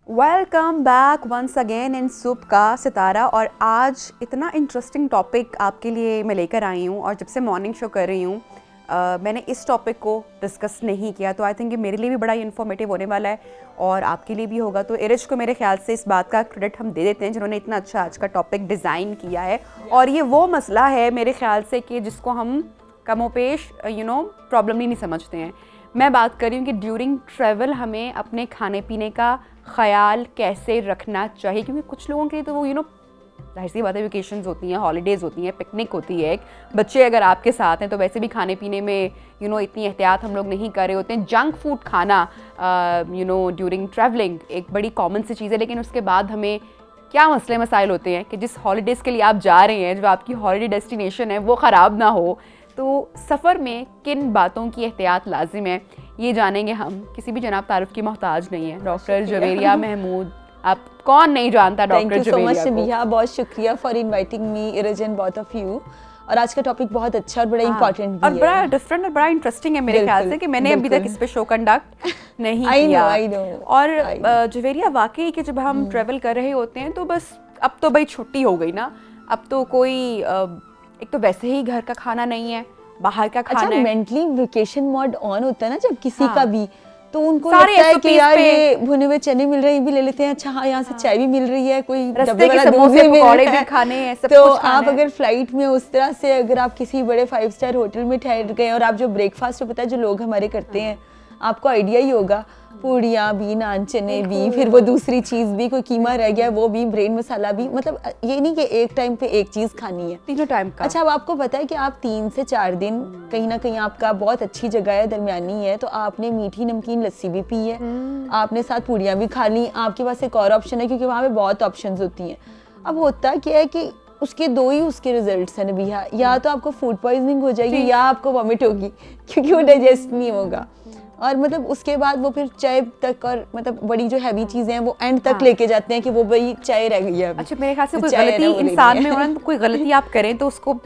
Welcome back once again in soup का सितारा। और आज इतना इंटरेस्टिंग टॉपिक आपके लिए मैं लेकर आई हूँ, और जब से मॉर्निंग शो कर रही हूँ मैंने इस टॉपिक को डिस्कस नहीं किया, तो आई थिंक ये मेरे लिए भी बड़ा इन्फॉर्मेटिव होने वाला है और आपके लिए भी होगा। तो इरिश को मेरे ख्याल से इस बात का क्रेडिट हम दे देते हैं जिन्होंने इतना अच्छा आज का टॉपिक डिज़ाइन किया है। और ये वो मसला है मेरे ख्याल से कि जिसको हम कमोपेश प्रॉब्लम नहीं समझते हैं। मैं बात कर रही हूँ कि ड्यूरिंग ट्रैवल हमें अपने खाने पीने का ख्याल कैसे रखना चाहिए, क्योंकि कुछ लोगों के तो वो जाहिर सी बात है, वेकेशंस होती हैं, हॉलीडेज़ होती हैं, पिकनिक होती है, बच्चे अगर आपके साथ हैं तो वैसे भी खाने पीने में इतनी एहतियात हम लोग नहीं कर रहे होते हैं। जंक फूड खाना ड्यूरिंग ट्रैवलिंग एक बड़ी कॉमन सी चीज़ है, लेकिन उसके बाद हमें क्या मसले मसाइल होते हैं कि जिस हॉलीडेज़ के लिए आप जा रहे हैं, जो आपकी हॉलीडे डेस्टिनेशन है, वो ख़राब ना हो। तो सफ़र में किन बातों की एहतियात लाजिम है, ये जानेंगे हम। किसी भी जनाब तारुफ की मोहताज नहीं है। डॉक्टर जवेरिया महमूद, आप कौन नहीं जानता डॉक्टर जवेरिया को। Thank you so much Nabiha, बहुत शुक्रिया for inviting me, Iraj and both of you. और आज का टॉपिक बहुत अच्छा और बड़ा इंपॉर्टेंट भी है, और बड़ा डिफरेंट और बड़ा इंटरेस्टिंग है मेरे ख्याल से, कि मैंने अभी तक इस पे शो कंडक्ट नहीं किया। और जवेरिया, वाकई कि जब हम ट्रैवल कर रहे होते हैं तो बस अब तो भाई छुट्टी हो गई ना, अब तो कोई एक तो वैसे ही घर का खाना नहीं है, बाहर का खाना है। मेंटली वेकेशन मोड ऑन होता है ना जब किसी का भी, तो उनको लगता है कि यार ये भुने हुए चने मिल रहे हैं, भी ले लेते हैं। अच्छा हाँ, यहाँ से चाय भी मिल रही है, कोई डब्बे वाला समोसे पकौड़े भी खाने हैं, सब तो कुछ आप अगर फ्लाइट में उस तरह से अगर आप किसी बड़े 5 स्टार होटल में ठहर गए और आप जो ब्रेकफास्ट पता है जो लोग हमारे करते हैं, आपको आइडिया ही होगा, पूड़ियाँ भी, नान चने भी, फिर वो दूसरी चीज़ भी, कोई कीमा रह गया वो भी, ब्रेन मसाला भी। मतलब ये नहीं कि एक टाइम पे एक चीज़ खानी है, तीनों टाइम का। अच्छा, अब आपको पता है कि आप 3 से 4 दिन कहीं ना कहीं आपका बहुत अच्छी जगह है, दरमियानी है, तो आपने मीठी नमकीन लस्सी भी पी है, आपने साथ पूड़ियाँ भी खा ली, आपके पास एक और ऑप्शन है, क्योंकि वहाँ पे बहुत ऑप्शंस होती हैं। अब होता क्या है कि उसके दो ही उसके रिजल्ट्स हैं नबिहा, या तो आपको फूड पॉइजनिंग हो जाएगी या आपको वॉमिट होगी, क्योंकि वो डाइजेस्ट नहीं होगा। और मतलब उसके बाद वो फिर चाय तक, और मतलब बड़ी जो हैवी चीजें हैं वो एंड तक लेके जाते हैं कि वो भाई चाय रह गई है। अच्छा, मेरे ख्याल से कोई गलती इंसान में होना, तो कोई गलती आप करें तो उसको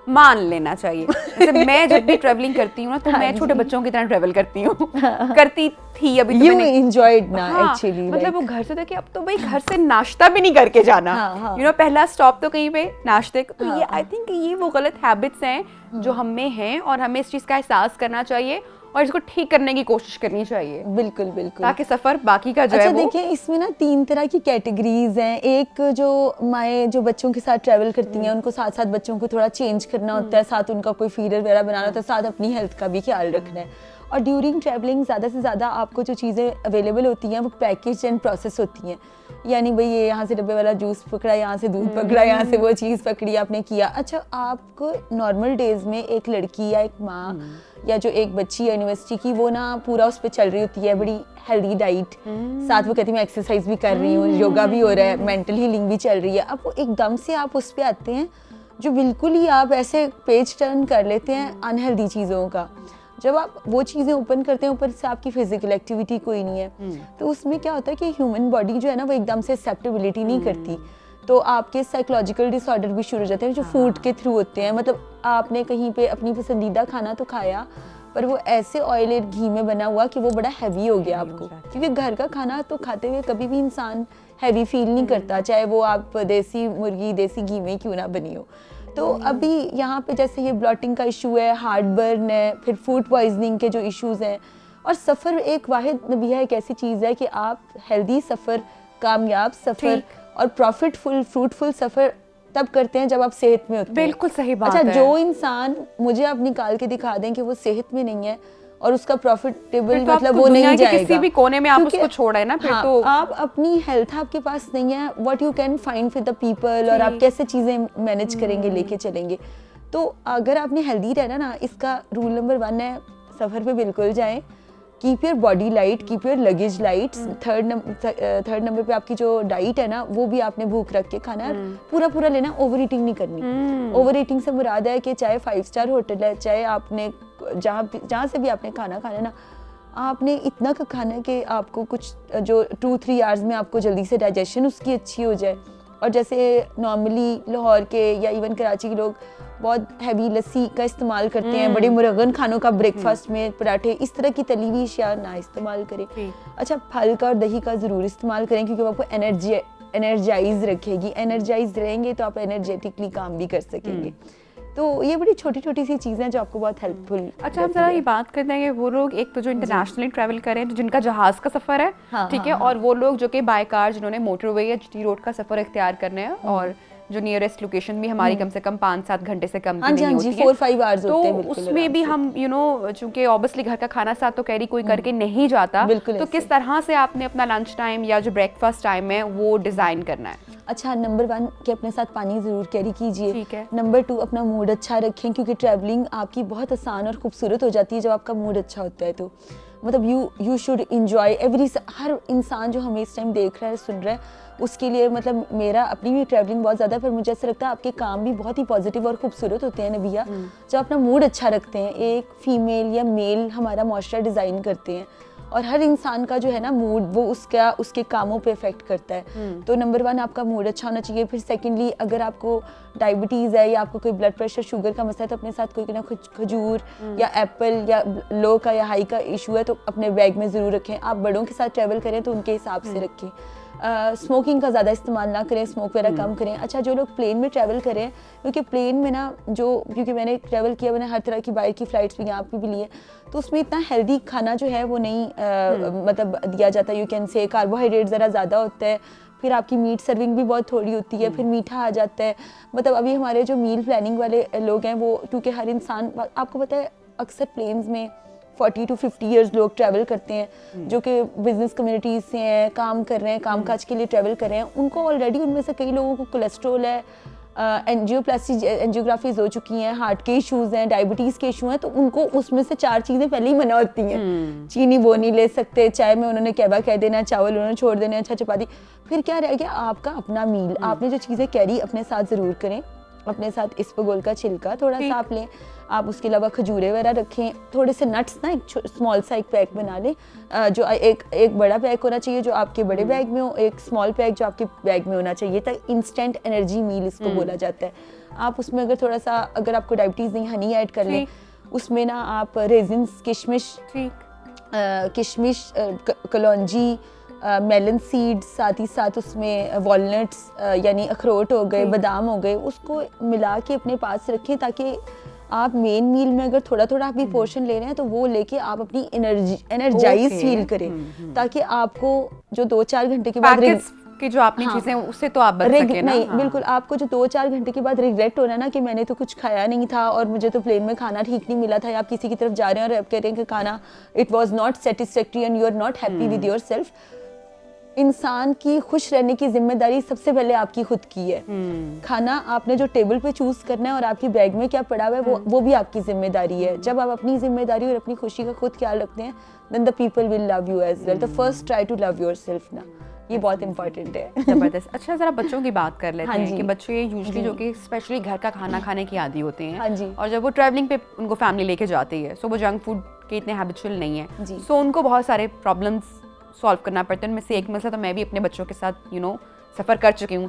मान लेना चाहिए। जैसे मैं जब भी ट्रैवलिंग करती हूँ ना, तो मैं छोटे बच्चों की तरह ट्रैवल करती हूँ, करती थी अभी तो मैंने एंजॉयड ना एक्चुअली, मतलब वो घर से देखिए, अब तो भाई घर से नाश्ता भी नहीं करके जाना, पहला स्टॉप तो कहीं पे नाश्ते। तो ये आई थिंक ये वो गलत हैबिट्स हैं जो हम में हैं, और हमें इस चीज़ का एहसास करना चाहिए और इसको ठीक करने की कोशिश करनी चाहिए। बिल्कुल बिल्कुल, ताकि सफर बाकी का जो है वो। देखिए इसमें ना 3 तरह की कैटेगरीज हैं। एक जो माएँ जो बच्चों के साथ ट्रैवल करती हैं, उनको साथ साथ बच्चों को थोड़ा चेंज करना होता है, साथ उनका कोई फीडर वगैरह बनाना होता है, साथ अपनी हेल्थ का भी ख्याल रखना है। और ड्यूरिंग ट्रैवलिंग ज़्यादा से ज़्यादा आपको जो चीज़ें अवेलेबल होती हैं वो पैकेज एंड प्रोसेस होती हैं, यानी भाई ये यहाँ से डब्बे वाला जूस पकड़ा, यहाँ से दूध पकड़ा, यहाँ से वो चीज़ पकड़ी, आपने किया। अच्छा, आपको नॉर्मल डेज में एक लड़की या एक माँ या जो एक बच्ची है यूनिवर्सिटी की, वो ना पूरा उस पर चल रही होती है, बड़ी हेल्दी डाइट, साथ वो कहती है मैं एक्सरसाइज भी कर रही हूँ, योगा भी हो रहा है, मेंटल हीलिंग भी चल रही है। अब वो एकदम से आप उस पर आते हैं जो बिल्कुल ही आप ऐसे पेज टर्न कर लेते हैं अनहेल्दी चीज़ों का। जब आप वो चीज़ें ओपन करते हैं, ऊपर से आपकी फिजिकल एक्टिविटी कोई नहीं है, तो उसमें क्या होता है कि ह्यूमन बॉडी जो है ना वो एकदम से एक्सेप्टेबिलिटी नहीं करती, तो आपके साइकोलॉजिकल डिसऑर्डर भी शुरू हो जाते हैं जो फूड के थ्रू होते हैं। मतलब आपने कहीं पे अपनी पसंदीदा खाना तो खाया, पर वो ऐसे ऑयल और घी में बना हुआ कि वो बड़ा हैवी हो गया आपको, क्योंकि घर का खाना तो खाते हुए कभी भी इंसान हैवी फील नहीं करता, चाहे वो आप देसी मुर्गी देसी घी में क्यों ना बनी हो। तो अभी यहाँ पे जैसे ये ब्लॉटिंग का इशू है, हार्ट बर्न है, फिर फूड पॉइजनिंग के जो इश्यूज हैं, और सफ़र एक वाहिद नबिया एक ऐसी चीज़ है कि आप हेल्दी सफ़र, कामयाब सफ़र और प्रॉफिटफुल फ्रूटफुल सफ़र तब करते हैं जब आप सेहत में होते हैं। बिल्कुल सही बात है। अच्छा, जो इंसान मुझे आप निकाल के दिखा दें कि वो सेहत में नहीं है और उसका प्रॉफिटेबल मतलब वो नहीं जाएगा, किसी भी कोने में आप उसको छोड़ है ना, फिर तो आप अपनी हेल्थ आपके पास नहीं है, what you can find with the people, और आप कैसे चीज़ें मैनेज करेंगे, लेके चलेंगे। तो अगर आपने हेल्दी रहना ना, इसका रूल नंबर 1 है, सफ़र पे बिल्कुल जाएं, keep your body light, keep your luggage light. Third number पे आपकी जो डाइट है ना, वो भी आपने भूख रख के खाना है, पूरा पूरा लेना, ओवर ईटिंग नहीं करनी। ओवर ईटिंग से मुराद है कि चाहे 5 स्टार होटल है, चाहे आपने जहाँ से भी आपने खाना खाना है ना, आपने इतना का खाना है कि आपको कुछ जो 2-3 आवर्स में आपको जल्दी से डाइजेशन उसकी अच्छी हो जाए। और जैसे नॉर्मली लाहौर के या इवन कराची के लोग बहुत हैवी लस्सी का इस्तेमाल करते हैं, बड़े मुरगन खानों का ब्रेकफास्ट में पराठे, इस तरह की तली हुई अशिया ना इस्तेमाल करें। अच्छा, फल का और दही का ज़रूर इस्तेमाल करें क्योंकि वो आपको एनर्जाइज रखेगी। एनर्जाइज रहेंगे तो आप एनर्जेटिकली काम भी कर सकेंगे। तो ये बड़ी छोटी छोटी सी चीज़ें जो आपको बहुत हेल्पफुल। अच्छा, हम जरा ये बात करते हैं कि वो लोग एक तो जो इंटरनेशनली ट्रैवल करें, तो जिनका जहाज़ का सफ़र है, ठीक है, और वो लोग जो कि बाय कार जिन्होंने मोटरवे या जीटी रोड का सफ़र इख्तियार करना है, और जो नियरेस्ट लोकेशन भी हमारी कम से कम 5-7 घंटे से कम की नहीं होती है, 4-5 आवर्स होते हैं, तो उसमें भी हम चूंकि ऑब्वियसली घर का खाना साथ तो कैरी कोई करके नहीं जाता, तो किस तरह से आपने अपना लंच टाइम या जो ब्रेकफास्ट टाइम है वो डिज़ाइन करना है? अच्छा, नंबर 1 कि अपने साथ पानी ज़रूर कैरी कीजिए। ठीक है। नंबर 2, अपना मूड अच्छा रखें क्योंकि ट्रैवलिंग आपकी बहुत आसान और खूबसूरत हो जाती है जब आपका मूड अच्छा होता है। तो मतलब यू शुड इंजॉय हर इंसान जो हमें इस टाइम देख रहा है, सुन रहा है, उसके लिए मतलब मेरा अपनी भी ट्रैवलिंग बहुत ज़्यादा है, पर मुझे ऐसा लगता है आपके काम भी बहुत ही पॉजिटिव और खूबसूरत होते हैं नबिया, जब अपना मूड अच्छा रखते हैं। एक फीमेल या मेल हमारा मुआशरा डिज़ाइन करते हैं और हर इंसान का जो है ना मूड वो उसके कामों पे इफेक्ट करता है। तो नंबर 1 आपका मूड अच्छा होना चाहिए। फिर सेकेंडली, अगर आपको डायबिटीज़ है या आपको कोई ब्लड प्रेशर शुगर का मसला है तो अपने साथ कोई ना खजूर या एप्पल या लो का या हाई का इशू है तो अपने बैग में ज़रूर रखें। आप बड़ों के साथ ट्रैवल करें तो उनके हिसाब से रखें। स्मोकिंग का ज़्यादा इस्तेमाल ना करें, स्मोक वगैरह कम करें। अच्छा, जो लोग प्लेन में ट्रैवल करें, क्योंकि प्लेन में ना क्योंकि मैंने ट्रैवल किया, मैंने हर तरह की बाहर की फ़्लाइट्स भी यहाँ पे भी लिए, तो उसमें इतना हेल्दी खाना जो है वो नहीं मतलब दिया जाता। यू कैन से कार्बोहाइड्रेट ज़रा ज़्यादा होता है, फिर आपकी मीट सर्विंग भी बहुत थोड़ी होती है, फिर मीठा आ जाता है। मतलब अभी हमारे जो मील प्लानिंग वाले लोग हैं वो, क्योंकि हर इंसान, आपको पता है अक्सर प्लेन्स में 40 to 50 ईयर्स लोग ट्रैवल करते हैं जो कि बिजनेस कम्युनिटीज़ से हैं, काम कर रहे हैं, कामकाज के लिए ट्रैवल कर रहे हैं। उनको ऑलरेडी उनमें से कई लोगों को कोलेस्ट्रॉल है, एंजियोप्लास्टी हो चुकी हैं, हार्ट के इश्यूज़ हैं, डायबिटीज़ के इशू हैं, तो उनको उसमें से 4 चीज़ें पहले ही मना होती हैं। चीनी वो नहीं ले सकते, चाय में उन्होंने कहवा कह देना, चावल उन्होंने छोड़ देना, अच्छा चपाती। फिर क्या रह गया आपका अपना मील। आपने जो चीज़ें कैरी अपने साथ ज़रूर करें। अपने साथ इसबगोल का छिलका थोड़ा सा आप लें, आप उसके अलावा खजूरें वगैरह रखें, थोड़े से नट्स ना एक स्मॉल सा एक पैक बना लें, जो एक बड़ा पैक होना चाहिए जो आपके बड़े बैग में हो, एक स्मॉल पैक जो आपके बैग में होना चाहिए, तक इंस्टेंट एनर्जी मील इसको बोला जाता है। आप उसमें अगर थोड़ा सा, अगर आपको डायबिटीज़ नहीं, हनी ऐड कर लें उसमें ना, आप रेजिन्स, किशमिश, कलौंजी, मेलन सीड्स, साथ ही साथ उसमें वॉलनट्स यानी अखरोट हो गए, बादाम हो गए, उसको मिला के अपने पास रखें ताकि आप मेन मील में अगर थोड़ा थोड़ा भी पोर्शन ले रहे हैं तो वो लेके आप अपनी एनर्जाइज फील करें, ताकि आपको जो 2-4 घंटे के बाद कि जो आपने चीजें उससे तो आप बच सके ना। नहीं, बिल्कुल, आपको जो 2-4 घंटे के बाद रिग्रेट होना ना कि मैंने तो कुछ खाया नहीं था और मुझे तो प्लेन में खाना ठीक नहीं मिला था, या आप किसी की तरफ जा रहे हैं और आप कह रहे हैं कि खाना it was not satisfactory and you are not happy with yourself. इंसान की खुश रहने की जिम्मेदारी सबसे पहले आपकी खुद की है। खाना आपने जो टेबल पे चूज करना है और आपकी बैग में क्या पड़ा हुआ है वो भी आपकी जिम्मेदारी है। जब आप अपनी जिम्मेदारी और अपनी खुशी का खुद ख्याल रखते हैं, then the people will love you as well. तो first try to love yourself ना, ये बहुत इंपॉर्टेंट है। जबरदस्त। अच्छा, जरा बच्चों की बात कर लेते हैं कि बच्चे यूजुअली जो कि स्पेशली घर का खाना खाने की आदी होते हैं, और जब वो ट्रैवलिंग पे उनको फैमिली लेके जाती है, सो वो जंक फूड के इतने हैबिचुअल नहीं है, सो उनको बहुत सारे प्रॉब्लम्स सॉल्व करना पड़ता है। उनमें से एक मसला तो मैं भी अपने बच्चों के साथ सफर कर चुकी हूँ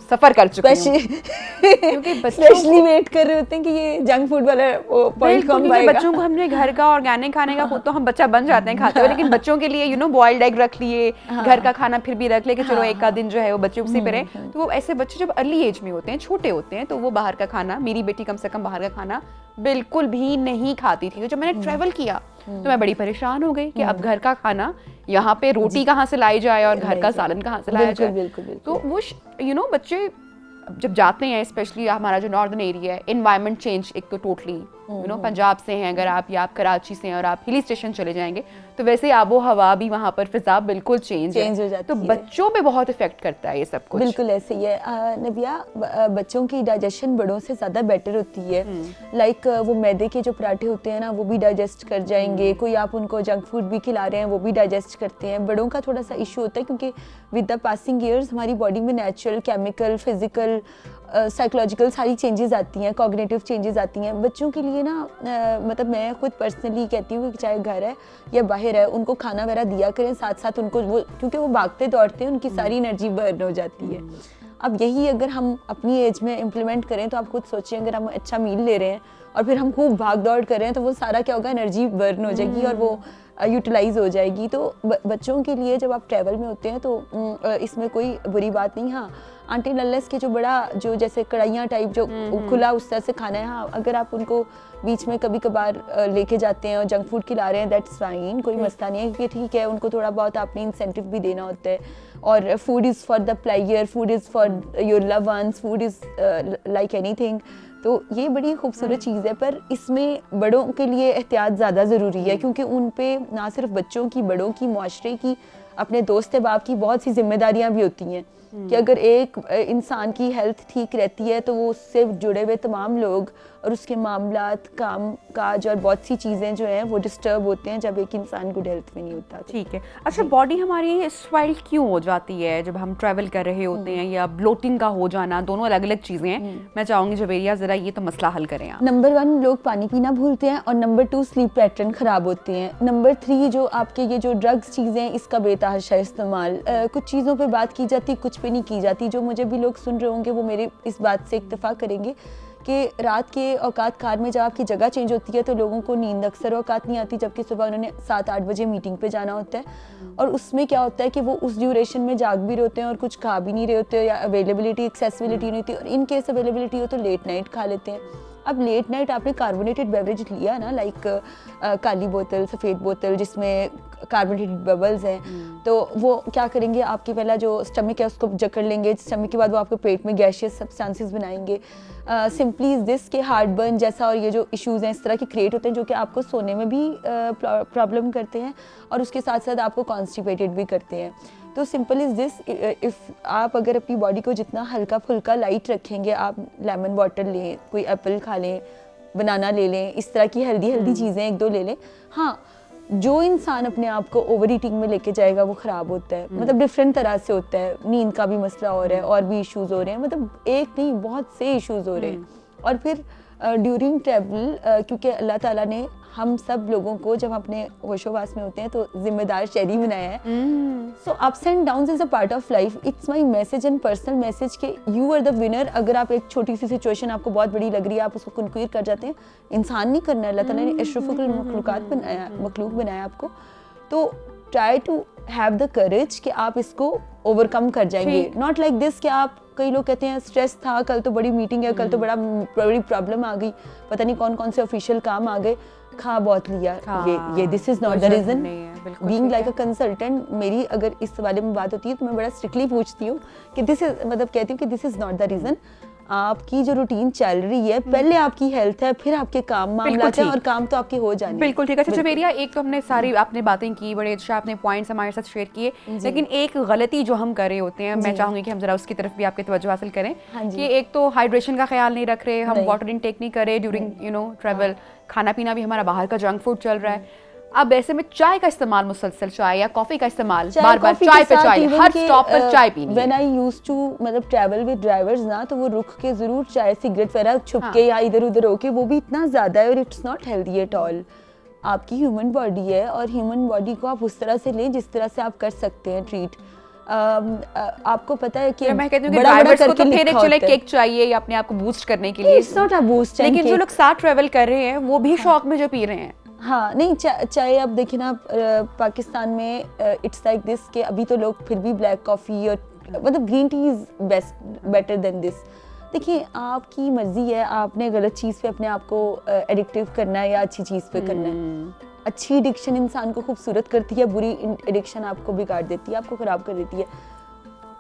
क्योंकि स्पेशली वेट कर रहे होते हैं कि ये जंक फूड वाला पॉइंट कम आएगा। बच्चों को हमने घर का ऑर्गेनिक खाने का तो हम बच्चा बन जाते हैं खाते हुए, लेकिन बच्चों के लिए बॉइल्ड एग रख लिए, घर का खाना फिर भी रख ले कि चलो एक आध दिन जो है वो बच्चे उसी पे रहे। तो वो ऐसे बच्चे जब अर्ली एज में होते हैं, छोटे होते हैं, तो वो बाहर का खाना, मेरी बेटी कम से कम बाहर का खाना बिल्कुल भी नहीं खाती थी। तो जब मैंने ट्रैवल किया तो मैं बड़ी परेशान हो गई कि अब घर का खाना, यहाँ पे रोटी कहाँ से लाई जाए और घर का सालन कहाँ से लाया जाए। तो वो बच्चे जब जाते हैं, स्पेशली हमारा जो नॉर्दर्न एरिया है, एनवायरनमेंट चेंज एक तो टोटली पंजाब से हैं अगर आप, या आप कराची से हैं और आप हिली स्टेशन चले जाएंगे तो वैसे आबो हवा भी वहाँ पर फिजा बिल्कुल चेंज हो जाती है। तो बच्चों पे बहुत इफेक्ट करता है ये सब कुछ। बिल्कुल ऐसे ही है नबिया, बच्चों की डाइजेशन बड़ों से ज़्यादा बेटर होती है। लाइक वो मैदे के जो पराठे होते हैं ना, वो भी डाइजेस्ट कर जाएंगे। कोई आप उनको जंक फूड भी खिला रहे हैं, वो भी डाइजेस्ट करते हैं। बड़ों का थोड़ा सा इशू होता है क्योंकि विद द पासिंग ईयर्स हमारी बॉडी में नेचुरल, केमिकल, फिजिकल, साइकोलॉजिकल सारी चेंजेस आती हैं, कॉग्निटिव चेंजेस आती हैं। बच्चों के लिए ना मतलब मैं खुद पर्सनली कहती हूँ कि चाहे घर है या बाहर है, उनको खाना वगैरह दिया करें, साथ साथ उनको वो, क्योंकि वो भागते दौड़ते हैं, उनकी सारी एनर्जी बर्न हो जाती है। अब यही अगर हम अपनी एज में इम्प्लीमेंट करें तो आप खुद सोचिए, अगर हम अच्छा मील ले रहे हैं और फिर हम खूब भाग दौड़ कर रहे हैं तो वो सारा क्या होगा, एनर्जी बर्न हो जाएगी और वो यूटिलाइज हो जाएगी। तो बच्चों के लिए जब आप ट्रैवल में होते हैं तो इसमें कोई बुरी बात नहीं। हाँ, आंटी नल्लेस के जो बड़ा जो जैसे कढ़ाइयाँ टाइप जो खुला उस तरह से खाना है, हाँ अगर आप उनको बीच में कभी कभार लेके जाते हैं और जंक फूड खिला रहे हैं, दैट्स फाइन, कोई मसला नहीं है, क्योंकि ठीक है उनको थोड़ा बहुत आपने इंसेंटिव भी देना होता है। और food is for the player, food is for your love ones, food is like anything. तो ये बड़ी खूबसूरत चीज़ है, पर इसमें बड़ों के लिए एहतियात ज़्यादा ज़रूरी है, क्योंकि उन पे ना सिर्फ बच्चों की, बड़ों की, मुआशरे की, अपने दोस्त अहबाब की बहुत सी जिम्मेदारियां भी होती हैं कि अगर एक इंसान की हेल्थ ठीक रहती है तो वो उससे जुड़े हुए तमाम लोग और उसके मामलात, काम काज और बहुत सी चीज़ें जो हैं वो डिस्टर्ब होते हैं जब एक इंसान गुड हेल्थ में नहीं होता। ठीक है। अच्छा, बॉडी हमारी स्वेल्ड क्यों हो जाती है जब हम ट्रैवल कर रहे होते हैं, या ब्लोटिंग का हो जाना, दोनों अलग अलग चीज़ें हैं। मैं चाहूँगी जवेरिया ज़रा ये तो मसला हल करें आप। नंबर 1 लोग पानी पीना भूलते हैं और नंबर 2 स्लीप पैटर्न ख़राब होते हैं। नंबर 3 जो आपके ये जो ड्रग्स चीज़ें हैं इसका बेतहाशा इस्तेमाल, कुछ चीज़ों पे बात की जाती, कुछ पे नहीं की जाती। जो मुझे भी लोग सुन रहे होंगे वो मेरे इस बात से इत्तेफाक करेंगे कि रात के औकात कार में जब आपकी जगह चेंज होती है तो लोगों को नींद अक्सर औकात नहीं आती, जबकि सुबह उन्होंने 7-8 बजे मीटिंग पे जाना होता है। और उसमें क्या होता है कि वो उस ड्यूरेशन में जाग भी रहे होते हैं और कुछ खा भी नहीं रहे होते, या अवेलेबिलिटी, एक्सेसिबिलिटी नहीं होती, और इन केस अवेलेबिलिटी हो तो लेट नाइट खा लेते हैं। अब लेट नाइट आपने कार्बोनेटेड बेवरेज लिया ना, लाइक काली बोतल, सफ़ेद बोतल जिसमें कार्बोनेटेड बबल्स हैं, तो वो क्या करेंगे, आपकी पहला जो स्टमक है उसको जकड़ लेंगे, स्टमक के बाद वो आपके पेट में गैशियस सब्सटेंसेस बनाएंगे। सिंपली इज दिस के हार्ट बर्न जैसा और ये जो इश्यूज़ हैं इस तरह के क्रिएट होते हैं जो कि आपको सोने में भी प्रॉब्लम करते हैं और उसके साथ साथ आपको कॉन्स्टिपेटेड भी करते हैं। तो सिंपल इज़ दिस, इफ़ आप अगर अपनी बॉडी को जितना हल्का फुल्का लाइट रखेंगे, आप लेमन वाटर लें, कोई एप्पल खा लें, बनाना ले लें, इस तरह की हेल्दी चीज़ें 1-2 ले लें। हाँ, जो इंसान अपने आप को ओवर ईटिंग में लेके जाएगा वो ख़राब होता है, मतलब डिफरेंट तरह से होता है। नींद का भी मसला हो रहा है और भी इश्यूज़ हो रहे हैं, मतलब एक नहीं बहुत से इश्यूज़ हो रहे हैं। और फिर ड्यूरिंग ट्रैवल, क्योंकि अल्लाह ताला ने हम सब लोगों को जब अपने होशोवास में होते हैं तो जिम्मेदार शहरी बनाया है। सो ups and downs is a part of life. It's my message and personal message के यू आर द विनर। अगर आप एक छोटी सी सिचुएशन आपको बहुत बड़ी लग रही है, आप उसको कन्क्यूर कर जाते हैं। इंसान नहीं करना, अल्लाह ताला ने अशरफुल मखलूक बनाया आपको, तो try to have the courage कि आप इसको ओवरकम कर जाएंगे। नॉट लाइक दिस कि आप, कई लोग कहते हैं स्ट्रेस था, कल तो बड़ी मीटिंग है, कल तो बड़ी प्रॉब्लम आ गई, पता नहीं कौन कौन से ऑफिशियल काम आ गए, खा बहुत लिया। ये this is not the reason. Being like a consultant, मेरी अगर इस बारे में बात होती है तो मैं बड़ा स्ट्रिक्टली पूछती हूँ कि दिस इज, मतलब कहती हूँ कि this is not the reason. आपकी जो रूटीन चल रही है, पहले आपकी हेल्थ है, फिर आपके काम मामला है, और काम तो आपके हो जाने। बिल्कुल ठीक है। अच्छा जवेरिया, एक तो हमने सारी आपने बातें की, बड़े अच्छा आपने पॉइंट्स हमारे साथ शेयर किए, लेकिन एक गलती जो हम कर रहे होते हैं, मैं चाहूंगी कि हम जरा उसकी तरफ भी आपके तवज्जो हासिल करें कि एक तो हाइड्रेशन का ख्याल नहीं रख रहे हम, वाटर इनटेक नहीं कर रहे ड्यूरिंग ट्रैवल, खाना पीना भी हमारा बाहर का जंक फूड चल रहा है। अब ऐसे में चाय का इस्तेमाल, मुसलसल चाय या कॉफी का इस्तेमाल, बार-बार चाय पे चाय, हर स्टॉप पर चाय पीनी। व्हेन आई यूज्ड टू मतलब ट्रैवल विद ड्राइवर्स ना, तो वो रुक के जरूर चाय सिगरेट वगैरह छुप के या इधर उधर होके, वो भी इतना ज्यादा है और it's not healthy at all. आपकी ह्यूमन बॉडी है और ह्यूमन बॉडी को आप उस तरह से लें जिस तरह से आप कर सकते हैं ट्रीट। आपको पता है कि मैं कहती हूँ कि ड्राइवर्स को तो फिर एक्चुअली किक चाहिए या अपने आप को बूस्ट करने के लिए, इट्स नॉट अ बूस्ट, लेकिन जो लोग साथ ट्रैवल कर रहे हैं वो भी शौक में जो पी रहे हैं। हाँ नहीं, चाहे अब देखिए ना, पाकिस्तान में इट्स लाइक दिस कि अभी तो लोग फिर भी ब्लैक कॉफ़ी और मतलब green tea is better than this. देखिए आपकी मर्जी है, आपने गलत चीज़ पे अपने आप को एडिक्टिव करना है या अच्छी चीज़ पे करना है। अच्छी एडिक्शन इंसान को खूबसूरत करती है, बुरी एडिक्शन आपको बिगाड़ देती है, आपको ख़राब कर देती है।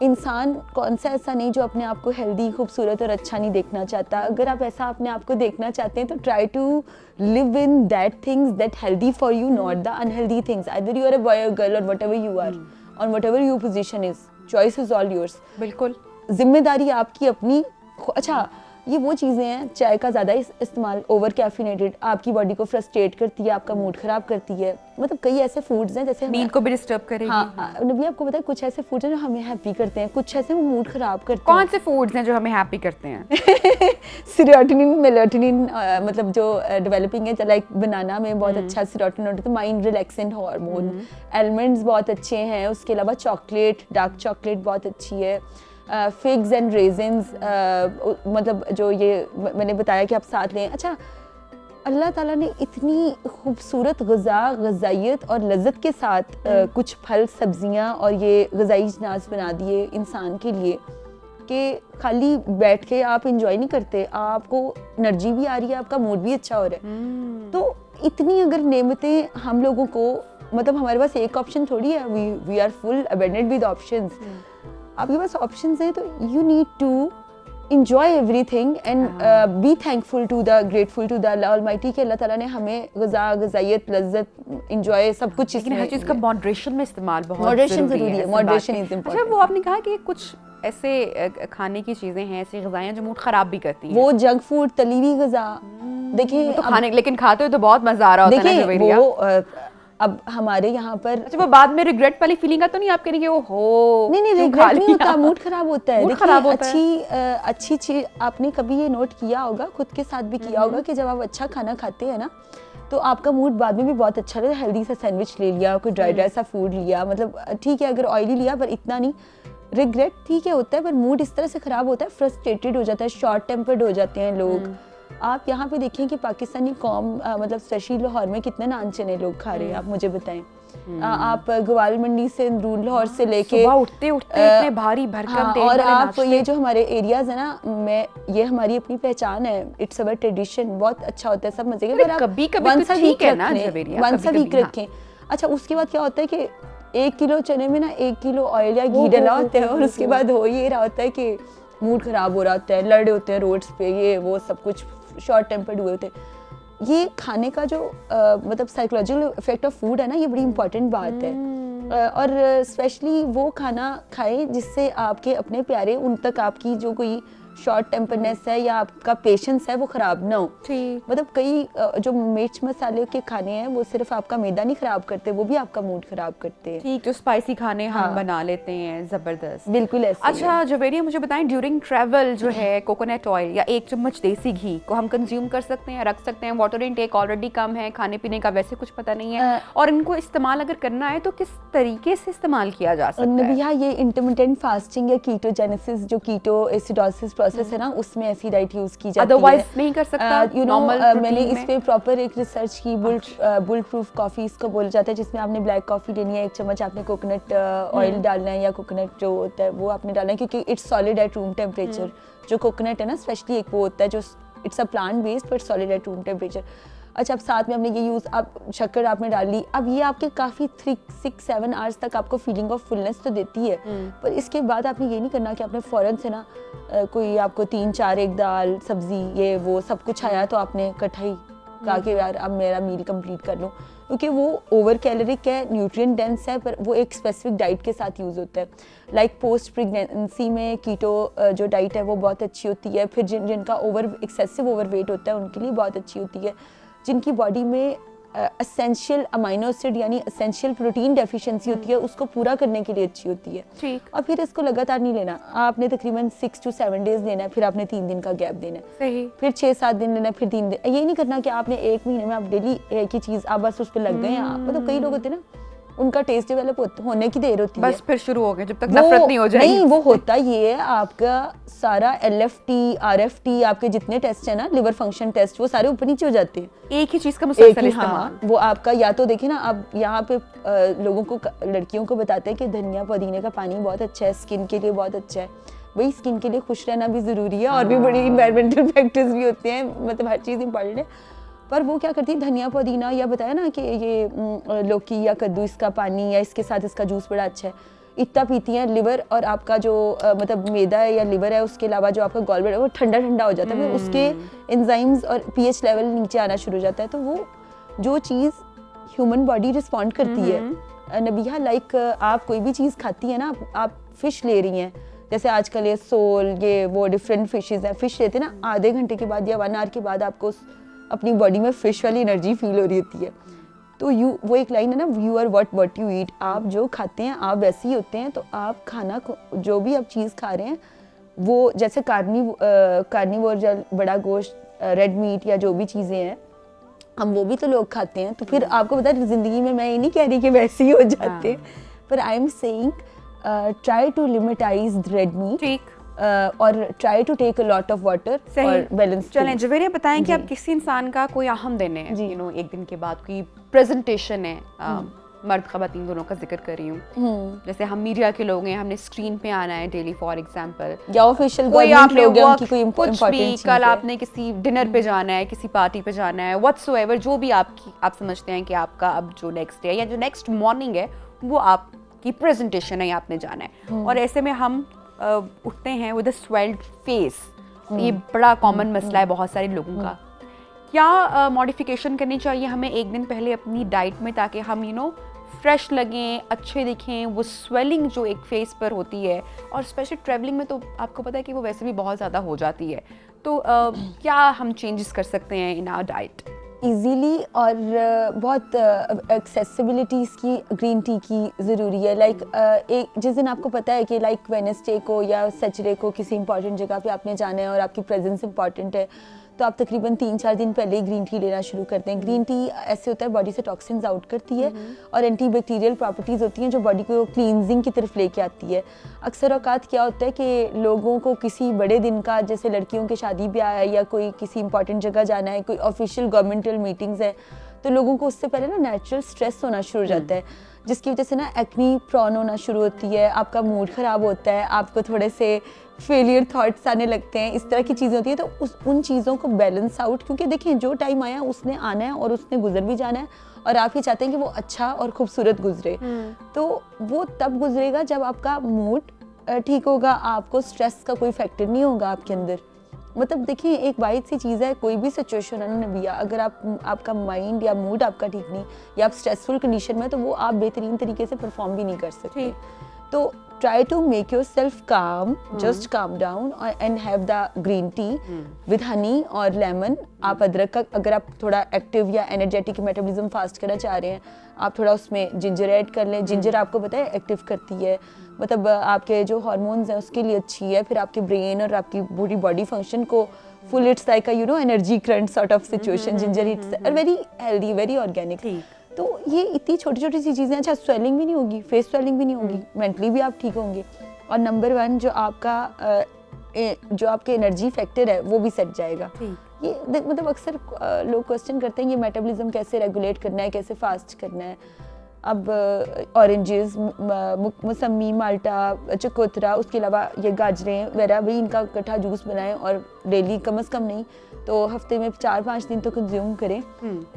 इंसान कौन सा ऐसा नहीं जो अपने आप को हेल्दी, खूबसूरत और अच्छा नहीं देखना चाहता। अगर आप ऐसा अपने आप को देखना चाहते हैं तो try to live in that things that healthy for you, not the unhealthy things. Either you are a boy और गर्ल और व्हाटएवर यू आर, और whatever your position is, choice is all yours. बिल्कुल, जिम्मेदारी आपकी अपनी। अच्छा, ये वो चीज़ें हैं, चाय का ज़्यादा इस्तेमाल, ओवर कैफिनेटेड, आपकी बॉडी को फ्रस्ट्रेट करती है, आपका मूड ख़राब करती है। मतलब कई ऐसे फूड्स हैं जैसे नींद को भी डिस्टर्ब करेगी। हाँ, नबी आपको पता है कुछ ऐसे फूड्स हैं जो हमें हैप्पी करते हैं, कुछ ऐसे वो मूड ख़राब करते हैं। कौन से फूड्स हैं जो हमें हैप्पी करते हैं? सीरोटोनिन, मेलाटोनिन, मतलब जो डेवलपिंग है, लाइक बनाना में बहुत अच्छा सीरोटोनिन होता है, तो माइंड रिलैक्सेंट हार्मोन। एलमंड्स बहुत अच्छे हैं, उसके अलावा चॉकलेट, डार्क चॉकलेट बहुत अच्छी है। फिग्स एंड रेजिन्स, मतलब जो ये मैंने बताया कि आप साथ लें। अच्छा, अल्लाह ताला ने इतनी खूबसूरत ग़ज़ाइयत और लज़्ज़त के साथ कुछ फल सब्जियां और ये ग़ज़ाई अजनास बना दिए इंसान के लिए कि खाली बैठ के आप इंजॉय नहीं करते, आपको एनर्जी भी आ रही है, आपका मूड भी अच्छा हो रहा है। तो इतनी अगर नेमतें हम लोगों को, मतलब हमारे पास एक ऑप्शन थोड़ी है, we are full abounded with options. आपके पास ऑप्शंस हैं तो you need to enjoy everything and be thankful to the grateful to the Allah Almighty कि अल्लाह ताला ने हमें ग़ज़ाइयत, लज़्ज़त, enjoy सब कुछ लेकिन हर चीज़ का मॉडरेशन में इस्तेमाल बहुत मॉडरेशन ज़रूरी है, मॉडरेशन इज इम्पोर्टेंट। अच्छा, वो आपने कहा कि कुछ ऐसे खाने की चीज़ें हैं, ऐसी ग़िज़ाएं जो मूड ख़राब भी करती हैं, वो जंक फूड, तली हुई ग़िज़ा। देखिए तो खाने, लेकिन खाते हो तो बहुत मज़ा आ रहा होता है ना जवेरिया। वो अब हमारे यहाँ पर, अच्छा, वो बाद में रिग्रेट वाली फीलिंग तो नहीं आप करेंगे वो हो? नहीं रिग्रेट नहीं होता, मूड खराब होता है। देखिए अच्छी चीज आपने कभी ये नोट किया होगा, खुद के साथ भी किया होगा कि जब आप अच्छा खाना खाते हैं ना तो आपका मूड बाद में भी बहुत अच्छा रहता है। हेल्दी सा सैंडविच ले लिया, कोई ड्राई सा फूड लिया, मतलब ठीक है अगर ऑयली लिया पर इतना नहीं। रिग्रेट ठीक है होता है, पर मूड इस तरह से खराब होता है, फ्रस्ट्रेटेड हो जाता है, शॉर्ट टेम्पर्ड हो जाते हैं लोग। आप यहाँ पे देखें कि पाकिस्तानी कौम, मतलब स्पेशली लाहौर में कितने नान चने लोग खा रहे हैं, आप मुझे बताएं। आप ग्वाल मंडी से, अंदरून लाहौर से लेके सुबह उठते इतने भारी भरकम तेल और वाले आप नाश्ते। ये जो हमारे एरियाज है ना, ये हमारी अपनी पहचान है, इट्स अवर ट्रेडिशन, बहुत अच्छा होता है, सब मजे के। पर आप कभी कभी तो ठीक है ना जवेरिया, वंस अ वीक रखें। अच्छा, उसके बाद क्या होता है कि 1 किलो चने में ना 1 किलो ऑयल या घी डला होता है, और उसके बाद हो ये रहा होता है कि मूड खराब हो रहा होता है, लड़े होते हैं रोड्स पे, ये वो सब कुछ शॉर्ट टेम्पर्ड हुए होते हैं। ये खाने का जो मतलब साइकोलॉजिकल इफेक्ट ऑफ फूड है ना, ये बड़ी इंपॉर्टेंट बात है। और स्पेशली वो खाना खाएं जिससे आपके अपने प्यारे, उन तक आपकी जो कोई शॉर्ट टेम्परनेस है या आपका पेशेंस है वो ख़राब ना हो। मतलब कई जो मिर्च मसाले के खाने हैं वो सिर्फ आपका मैदा नहीं ख़राब करते, वो भी आपका मूड ख़राब करते हैं। ठीक, जो स्पाइसी खाने हम बना लेते हैं ज़बरदस्त, बिल्कुल ऐसे। अच्छा जवेरिया, मुझे बताएं, ड्यूरिंग ट्रैवल जो है कोकोनट ऑयल या 1 चम्मच देसी घी को हम कंज्यूम कर सकते हैं, रख सकते हैं? वाटर इनटेक ऑलरेडी कम है, खाने पीने का वैसे कुछ पता नहीं है, और इनको इस्तेमाल अगर करना है तो किस तरीके से इस्तेमाल किया जा सकता है? नबिया, ये इंटरमिटेंट फास्टिंग या कीटोजेनेसिस, जो कीटो एसिडोसिस प्रोसेस है ना, उसमें ऐसी डाइट यूज की जाती है। अदरवाइज नहीं कर सकता, नॉर्मल मैंने इस पे प्रॉपर एक रिसर्च की, बुल प्रूफ कॉफी इसको बोला जाता है, जिसमें आपने ब्लैक कॉफी लेनी है, 1 चम्मच आपने कोकोनट ऑयल डालना है या कोकोनट जो होता है वो आपने डालना है, क्योंकि it's solid at room temperature. जो कोकोनट है ना, स्पेशली एक वो होता है जो it's a plant based but solid at room temperature. अच्छा, अब साथ में हमने ये यूज़, अब शक्कर आपने डाल ली, अब ये आपके काफ़ी 3-6-7 आवर्स तक आपको फीलिंग ऑफ फुलनेस तो देती है, पर इसके बाद आपने ये नहीं करना कि आपने फ़ौरन से ना कोई आपको 3-4 एक दाल सब्ज़ी ये वो सब कुछ आया तो आपने कठाई कहा कि यार अब मेरा मील कंप्लीट कर लूँ, क्योंकि वो ओवर कैलोरिक है, न्यूट्रिएंट डेंस है, पर वो एक स्पेसिफिक डाइट के साथ यूज़ होता है। लाइक पोस्ट प्रेगनेंसी में कीटो जो डाइट है वो बहुत अच्छी होती है। फिर जिनका एक्सेसिव ओवरवेट होता है उनके लिए बहुत अच्छी होती है। जिनकी बॉडी में एसेंशियल अमाइनो एसिड यानी एसेंशियल प्रोटीन डेफिशिएंसी होती है, उसको पूरा करने के लिए अच्छी होती है। ठीक। और फिर इसको लगातार नहीं लेना, आपने तकरीबन 6 to 7 डेज लेना है, फिर आपने 3 दिन का गैप देना है, सही। फिर 6-7 दिन लेना है, फिर 3 दिन। ये नहीं करना कि आपने 1 महीने में आप डेली एक ही चीज़ आप बस उस पर लग गए हैं। मतलब कई लोग होते हैं ना, उनका टेस्ट डेवलप होने की देर होती है, बस फिर शुरू हो गए, जब तक नफरत नहीं हो जाएगी। नहीं, वो होता ये है, आपका सारा LFT RFT आपके जितने टेस्ट है ना, लिवर फंक्शन टेस्ट, वो सारे ऊपर नीचे हो जाते हैं एक ही चीज का मुसलसल इस्तेमाल। हाँ, वो आपका या तो देखिए ना, अब यहाँ पे लोगों को, लड़कियों को बताते हैं कि धनिया पुदीने का पानी बहुत अच्छा है, स्किन के लिए बहुत अच्छा है। वही स्किन के लिए खुश रहना भी ज़रूरी है, और भी बड़ी इन्वायरमेंटल फैक्टर्स भी होते हैं, मतलब हर चीज़ इंपॉर्टेंट है। पर वो क्या करती है, धनिया पुदीना या बताया ना कि ये लौकी या कद्दू इसका पानी या इसके साथ इसका जूस बड़ा अच्छा है, इतना पीती हैं। लिवर और आपका जो मतलब मैदा है या लिवर है, उसके अलावा जो आपका गॉलब्लैडर है वो ठंडा ठंडा हो जाता है, फिर उसके एंजाइम्स और pH लेवल नीचे आना शुरू हो जाता है। तो वो जो चीज़ ह्यूमन बॉडी रिस्पॉन्ड करती है नबिया, लाइक आप कोई भी चीज़ खाती है ना, आप फिश ले रही हैं, जैसे आजकल ये सोल ये वो डिफरेंट फिशेज़ हैं, फिश लेते हैं ना, आधे घंटे के बाद या 1 आवर के बाद आपको अपनी बॉडी में फिश वाली एनर्जी फील हो रही होती है। तो वो एक लाइन है ना, you are what you eat, आप जो खाते हैं आप वैसे ही होते हैं। तो आप खाना जो भी आप चीज़ खा रहे हैं, वो जैसे कार्निवोर बड़ा गोश्त, रेड मीट या जो भी चीज़ें हैं, हम वो भी तो लोग खाते हैं। तो फिर आपको पता है, ज़िंदगी में मैं ये नहीं कह रही कि वैसे ही हो जाते हैं, पर I am saying try to limitize red meat, ठीक, और try to take a lot of water और बैलेंस। चलें जवेरिया, बताएं कि आप किसी इंसान का कोई अहम दिन है, जी। यू नो, एक दिन के बाद कोई प्रेजेंटेशन है, मर्द ख़वातीन दोनों का जिक्र कर रही हूँ, जैसे हम मीडिया के लोग हैं, हमने स्क्रीन पे आना है डेली फॉर एग्जांपल, या ऑफिशियल कोई गवर्नमेंट आपने लोग हैं, वर्क उनकी कोई कुछ भी, इम्पोर्टेंट चीज़ कल है। आपने किसी डिनर पे जाना है, किसी पार्टी पे जाना है, व्हाट्सओएवर, जो भी आप समझते हैं कि आपका अब जो नेक्स्ट है या जो नेक्स्ट मॉर्निंग है वो आपकी प्रेजेंटेशन है या आपने जाना है, और ऐसे में हम उठते हैं विद अ स्वेल्ड फेस। ये बड़ा कॉमन मसला है बहुत सारे लोगों का। क्या मॉडिफिकेशन करनी चाहिए हमें एक दिन पहले अपनी डाइट में, ताकि हम यू नो फ्रेश लगें, अच्छे दिखें, वो स्वेलिंग जो एक फेस पर होती है, और स्पेशली ट्रैवलिंग में तो आपको पता है कि वो वैसे भी बहुत ज़्यादा हो जाती है, तो क्या हम चेंजेस कर सकते हैं इन आवर डाइट? इजीली, और बहुत एक्सेसिबिलिटी इसकी ग्रीन टी की ज़रूरी है। लाइक एक जिस दिन आपको पता है कि लाइक वेडनेसडे को या सैटरडे को किसी इंपॉर्टेंट जगह पे आपने जाना है और आपकी प्रेजेंस इंपॉर्टेंट है, तो आप तकरीबन 3-4 दिन पहले ही ग्रीन टी लेना शुरू करते हैं। ग्रीन टी ऐसे होता है बॉडी से टॉक्सिन्स आउट करती है और एंटीबैक्टीरियल प्रॉपर्टीज़ होती हैं जो बॉडी को क्लींजिंग की तरफ लेके आती है। अक्सर औकात क्या होता है कि लोगों को किसी बड़े दिन का, जैसे लड़कियों की शादी ब्याह है या कोई किसी इंपॉर्टेंट जगह जाना है, कोई ऑफिशियल गवर्नमेंटल मीटिंग्स है, तो लोगों को उससे पहले ना नेचुरल स्ट्रेस होना शुरू हो जाता है, जिसकी वजह से ना एक्नी प्रॉन होना शुरू होती है, आपका मूड ख़राब होता है, आपको थोड़े से फेलियर थॉट्स आने लगते हैं, इस तरह की चीज़ें होती है। तो उन चीज़ों को बैलेंस आउट, क्योंकि देखें जो टाइम आया उसने आना है और उसने गुजर भी जाना है, और आप ये चाहते हैं कि वो अच्छा और खूबसूरत गुजरे, तो वो तब गुजरेगा जब आपका मूड ठीक होगा, आपको स्ट्रेस का कोई फैक्टर नहीं होगा आपके अंदर। मतलब देखिए एक वाहिद सी चीज़ है, कोई भी सिचुएशन है ना नबिया, अगर आपका माइंड या मूड आपका ठीक नहीं, या आप स्ट्रेसफुल कंडीशन में, तो वो आप बेहतरीन तरीके से परफॉर्म भी नहीं कर सकते। तो try to make yourself calm, just calm down and have the green tea with honey और lemon। आप अदरक का, अगर आप थोड़ा एक्टिव या एनर्जेटिक मेटाबॉलिज्म फास्ट करना चाह रहे हैं, आप थोड़ा उसमें जिंजर ऐड कर लें। जिंजर आपको पता है एक्टिव करती है, मतलब आपके जो हार्मोन्स हैं उसके लिए अच्छी है, फिर आपके ब्रेन और आपकी पूरी बॉडी फंक्शन को full, it's like you know energy current sort of situation. Ginger it's very healthy, very organic. तो ये इतनी छोटी छोटी सी चीज़ें, अच्छा स्वेलिंग भी नहीं होगी, फेस स्वेलिंग भी नहीं होगी, मेंटली भी आप ठीक होंगे, और नंबर 1 जो आपके एनर्जी फैक्टर है वो भी सेट जाएगा। ये मतलब अक्सर लोग क्वेश्चन करते हैं ये मेटाबॉलिज्म कैसे रेगुलेट करना है, कैसे फास्ट करना है। अब ऑरेंजेस, मौसमी, माल्टा, चकोतरा, उसके अलावा ये गाजरें वगैरह भी, इनका इकट्ठा जूस बनाएं और डेली कम से कम नहीं तो हफ्ते में 4-5 दिन तो कंज्यूम करें,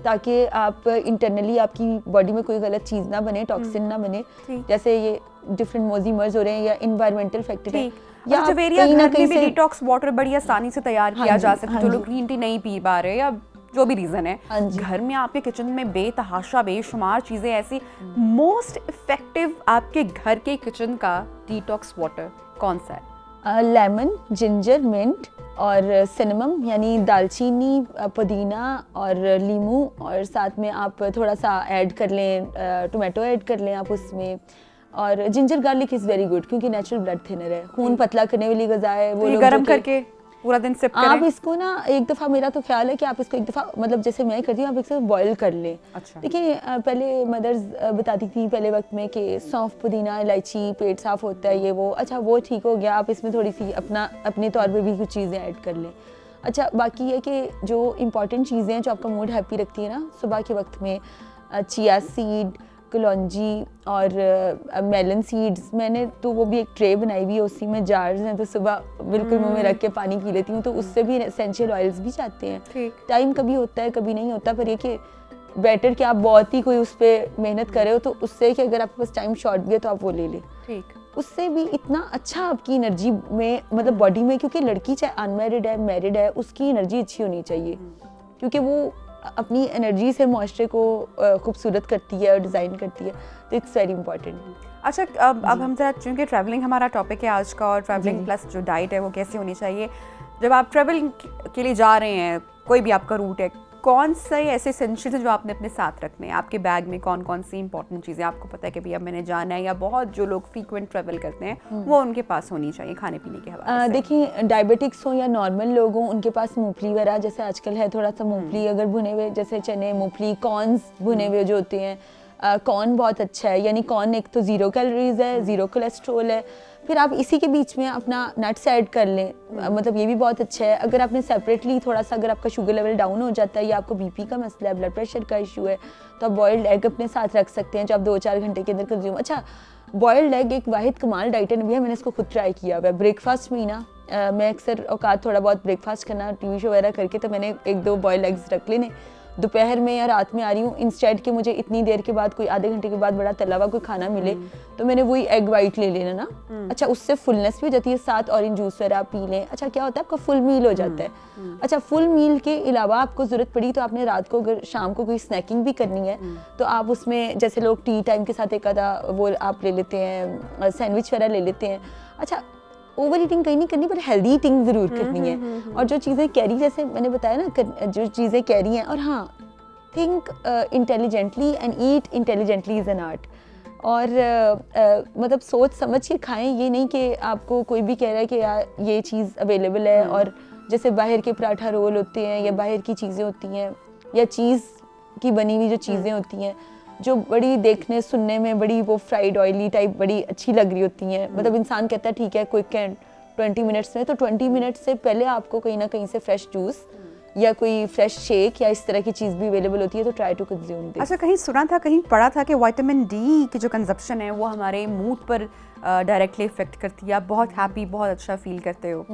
ताकि आप इंटरनली आपकी बॉडी में कोई गलत चीज़ ना बने, टॉक्सिन ना बने, जैसे ये डिफरेंट मोजीमर्स हो रहे हैं या इन्वायरमेंटल फैक्टर है, या जवेरिया घर में भी डिटॉक्स वाटर बड़ी आसानी से तैयार किया जा सकता है। जो लोग ग्रीन टी नहीं पी पा रहे या जो भी रीजन है, घर में आपके किचन में बेतहाशा बेशुमार चीजें ऐसी, मोस्ट इफेक्टिव आपके घर के किचन का डिटॉक्स वाटर कौन सा है? लेमन, जिंजर, मिंट और सिनेमम, यानी दालचीनी, पुदीना और लीमू, और साथ में आप थोड़ा सा ऐड कर लें, टोमेटो ऐड कर लें आप उसमें। और ginger garlic is very good, क्योंकि नेचुरल ब्लड थिनर है, खून पतला करने वाली गज़ा है। वो लोग गरम करके पूरा दिन सिप करें। आप इसको ना एक दफ़ा, मेरा तो ख्याल है कि आप इसको एक दफ़ा, मतलब जैसे मैं करती हूँ, आप इसको बॉईल कर लें। अच्छा। देखिए पहले मदर्स बताती थी पहले वक्त में कि सौंफ, पुदीना, इलायची, पेट साफ होता है, ये वो, अच्छा वो ठीक हो गया, आप इसमें थोड़ी सी अपने तौर पर भी कुछ चीज़ें ऐड कर लें। अच्छा बाकी है कि जो इम्पॉर्टेंट चीज़ें हैं जो आपका मूड हैप्पी रखती है ना सुबह के वक्त में, चिया सीड, कलौंजी और मेलन सीड्स, मैंने तो वो भी एक ट्रे बनाई हुई है, उसी में जार्स हैं, तो सुबह बिल्कुल मुंह में रख के पानी पी लेती हूँ, तो उससे भी एसेंशियल ऑयल्स भी जाते हैं। टाइम कभी होता है कभी नहीं होता, पर ये कि बेटर कि आप बहुत ही कोई उस पर मेहनत करे हो, तो उससे कि अगर आपके पास टाइम शॉर्ट भी है तो आप वो ले लें, उससे भी इतना अच्छा आपकी एनर्जी में, मतलब बॉडी में, क्योंकि लड़की चाहे अनमैरिड है मैरिड है, उसकी एनर्जी अच्छी होनी चाहिए, क्योंकि वो अपनी एनर्जी से मॉइस्चर को खूबसूरत करती है और डिज़ाइन करती है, तो इट्स वेरी इंपॉर्टेंट। अच्छा अब हम जरा, चूँकि ट्रैवलिंग हमारा टॉपिक है आज का, और ट्रैवलिंग प्लस जो डाइट है वो कैसे होनी चाहिए, जब आप ट्रैवलिंग के लिए जा रहे हैं, कोई भी आपका रूट है, कौन से ऐसे एसेंशियल्स हैं जो आपने अपने साथ रखने हैं? आपके बैग में कौन कौन सी इंपॉर्टेंट चीज़ें आपको पता है कि भैया मैंने जाना है, या बहुत जो लोग फ्रीक्वेंट ट्रैवल करते हैं वो उनके पास होनी चाहिए खाने पीने के हवाले से? देखिए डायबिटिक्स हो या नॉर्मल लोग हों, उनके पास मूंगफली वगैरह जैसे आजकल है, थोड़ा सा मूंगफली अगर भुने हुए, जैसे चने, मूंगफली, कॉर्न्स भुने हुए जो होते हैं, कॉर्न बहुत अच्छा है, यानी कॉर्न एक तो 0 कैलोरीज है, 0 कोलेस्ट्रोल है। फिर आप इसी के बीच में अपना नट्स ऐड कर लें, मतलब ये भी बहुत अच्छा है। अगर आपने सेपरेटली थोड़ा सा, अगर आपका शुगर लेवल डाउन हो जाता है या आपको बीपी का मसला है, ब्लड प्रेशर का इशू है, तो आप बॉइल्ड एग अपने साथ रख सकते हैं जो आप 2-4 घंटे के अंदर कंज्यूम। अच्छा, बॉइल्ड एग एक वाहिद कमाल डाइट है, मैंने इसको खुद ट्राई किया हुआ है। ब्रेकफास्ट में ही ना मैं अक्सर औकात थोड़ा बहुत ब्रेकफास्ट करना टीवी शो वगैरह करके, तो मैंने 1-2 बॉइल्ड एग्स रख लेने दोपहर में या रात में आ रही हूँ, इंस्टेड कि मुझे इतनी देर के बाद कोई आधे घंटे के बाद बड़ा तला हुआ कोई खाना मिले, तो मैंने वही एग वाइट ले लेना ना। अच्छा, उससे फुलनेस भी हो जाती है, साथ ऑरेंज जूस वगैरह आप पी लें। अच्छा, क्या होता है आपका फुल मील हो जाता है। अच्छा, फुल मील के अलावा आपको ज़रूरत पड़ी तो आपने रात को अगर शाम को कोई स्नैकिंग भी करनी है तो आप उसमें, जैसे लोग टी टाइम के साथ एक आधा वो आप ले लेते हैं, सैंडविच वगैरह ले लेते हैं। अच्छा, ओवर ईटिंग कहीं नहीं करनी, पर हेल्दी ईटिंग ज़रूर करनी है। और जो चीज़ें कैरी, जैसे मैंने बताया ना, जो चीज़ें कैरी हैं, और हाँ, think intelligently and eat intelligently is an art. और मतलब सोच समझ के खाएं, ये नहीं कि आपको कोई भी कह रहा है कि यार ये चीज़ अवेलेबल है, और जैसे बाहर के पराठा रोल होते हैं या बाहर की चीज़ें होती हैं या चीज़ की बनी हुई जो चीज़ें होती हैं जो बड़ी देखने सुनने में बड़ी वो फ्राइड ऑयली टाइप बड़ी अच्छी लग रही होती हैं, मतलब इंसान कहता है ठीक है क्विक एंड 20 मिनट्स में, तो 20 मिनट्स से पहले आपको कहीं ना कहीं से फ्रेश जूस या कोई फ्रेश शेक या इस तरह की चीज़ भी अवेलेबल होती है, तो ट्राई टू कंज्यूम दिस। अच्छा, कहीं सुना था, कहीं पढ़ा था कि विटामिन डी की जो कंजप्शन है वो हमारे मूड पर डायरेक्टली इफेक्ट करती है, आप बहुत हैप्पी, बहुत अच्छा फील करते हो।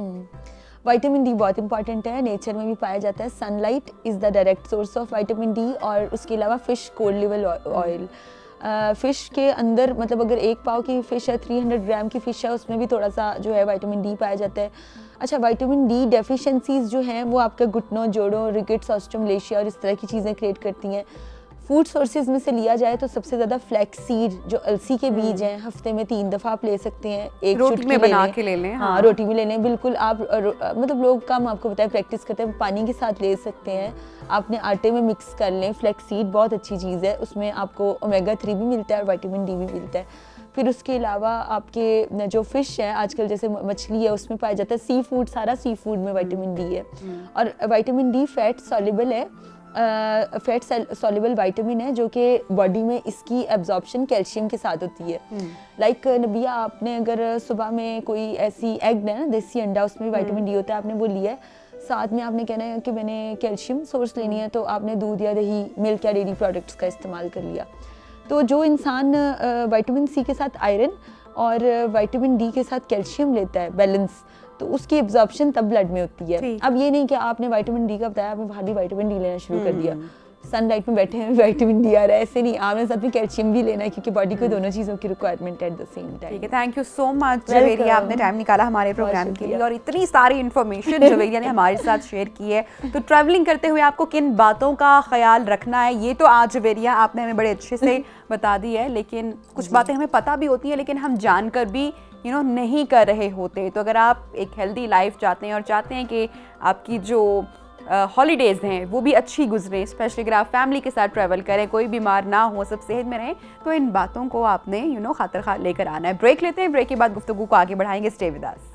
विटामिन डी बहुत इंपॉर्टेंट है, नेचर में भी पाया जाता है। Sunlight is the direct source of vitamin D, और उसके अलावा fish cold liver oil, fish के अंदर, मतलब अगर 1 पाव की फ़िश है, 300 ग्राम की फ़िश है, उसमें भी थोड़ा सा जो है विटामिन डी पाया जाता है। अच्छा, विटामिन डी डेफिशिएंसीज जो हैं वो आपका घुटनों, जोड़ों, रिकेट्स, ऑस्टियोमलेशिया और इस तरह की चीज़ें क्रिएट करती हैं। फूड सोर्सेज में से लिया जाए तो सबसे ज़्यादा फ्लैक्स सीड, जो अलसी के बीज हैं, हफ्ते में 3 दफ़ा आप ले सकते हैं, एक रोटी में बना के ले लें। हाँ, रोटी में ले लें, बिल्कुल। आप मतलब लोग कम आपको बताया प्रैक्टिस करते हैं, पानी के साथ ले सकते हैं, आपने आटे में मिक्स कर लें। फ्लैक्स सीड बहुत अच्छी चीज़ है, उसमें आपको ओमेगा 3 भी मिलता है और विटामिन डी भी मिलता है। फिर उसके अलावा आपके जो फ़िश है आजकल, जैसे मछली है, उसमें पाया जाता है सी फूड, सारा सी फूड में विटामिन डी है। और विटामिन डी फैट सॉल्युबल है, फैट सॉल्युबल विटामिन है, जो कि बॉडी में इसकी एब्जॉर्प्शन कैल्शियम के साथ होती है। लाइक नबिया, आपने अगर सुबह में कोई ऐसी एग है ना, देसी अंडा, उसमें विटामिन डी होता है, आपने वो लिया है, साथ में आपने कहना है कि मैंने कैल्शियम सोर्स लेनी है, तो आपने दूध या दही, मिल्क या डेयरी प्रोडक्ट्स का इस्तेमाल कर लिया। तो जो इंसान विटामिन सी के साथ आयरन और विटामिन डी के साथ कैल्शियम लेता है बैलेंस, तो उसकी एब्जॉर्प्शन तब ब्लड में होती है। अब ये नहीं कि आपने विटामिन डी का बताया, आपने बाहर भी विटामिन डी लेना शुरू कर दिया, सनलाइट में बैठे हैं विटामिन डी आ रहा है, ऐसे नहीं, आपने साथ में कैल्शियम भी लेना है, क्योंकि बॉडी को दोनों चीज़ों की requirement at the same time. ठीक है, thank you so much Javeria, आपने टाइम निकाला हमारे प्रोग्राम के लिए और इतनी सारी इन्फॉर्मेशन जवेरिया ने हमारे साथ शेयर की है। तो ट्रैवलिंग करते हुए आपको किन बातों का ख्याल रखना है, ये तो आज जवेरिया आपने हमें बड़े अच्छे से बता दी है, लेकिन कुछ बातें हमें पता भी होती हैं, लेकिन हम जानकर भी नहीं कर रहे होते। तो अगर आप एक हेल्दी लाइफ चाहते हैं और चाहते हैं कि आपकी जो हॉलीडेज़ हैं वो भी अच्छी गुजरें, स्पेशली अगर आप फैमिली के साथ ट्रैवल करें, कोई बीमार ना हो, सब सेहत में रहें, तो इन बातों को आपने खातिर खा लेकर आना है। ब्रेक लेते हैं, ब्रेक के बाद गुफ्तगू को आगे बढ़ाएंगे। Stay with us.